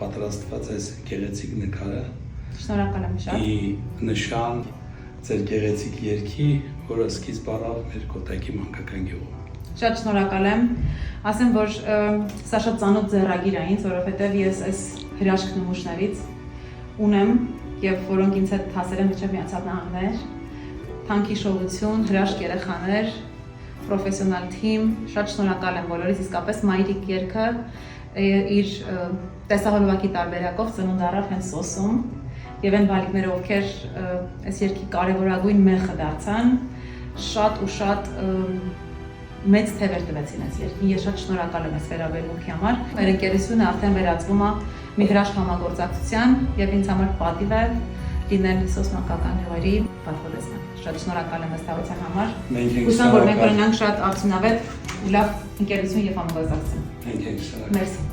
պատրաստված այս գեղեցիկ նկարը։ Շնորհակալ եմ շատ։ Նշան ձեր գեղեցիկ երգի, որը սկիզբ առավ մեր Կոտայքի մանկական գյուղում։ Շատ շնորհակալ եմ։ Ասեմ, որ սա շատ ծանոթ ձեռագիր է ինձ, որովհետև ես այս հրաշք նմուշներից ունեմ եւ որոնք ինձ հետ հասել են մինչեւ Միացյալ Նահանգներ, թանկ հիշողություն, հրաշք երեխաներ, պրոֆեսիոնալ թիմ, շատ շնորհակալ եմ բոլորիս, իսկապես մայրիկ երգը իր տեսահոլովակի տարբերակով ծնունդ առավ հենց Սոսում եւ այն բալիկները, ովքեր այս երգի կարևորագույն մեխը դարձան, շատ ու շատ մեծ թևեր տվեցին այս երգին։ Ես շատ շնորհակալ եմ այս վերաբերմունքի համար։ Մեր ընկերությունը արդեն վերածվում է մի հրաշք համագործակցության եւ ինձ համար պատիվ է լինել Սոս մանկական գյուղերի պատվոտեսնակ։ Շատ շնորհակալ եմ ըստ հարության համար։ Հուսամ, որ մենք ունենանք շատ արդյունավետ ու լավ ընկերություն եւ համագործակցություն։ Մենք ենք շնորհակալ։ Մերսի։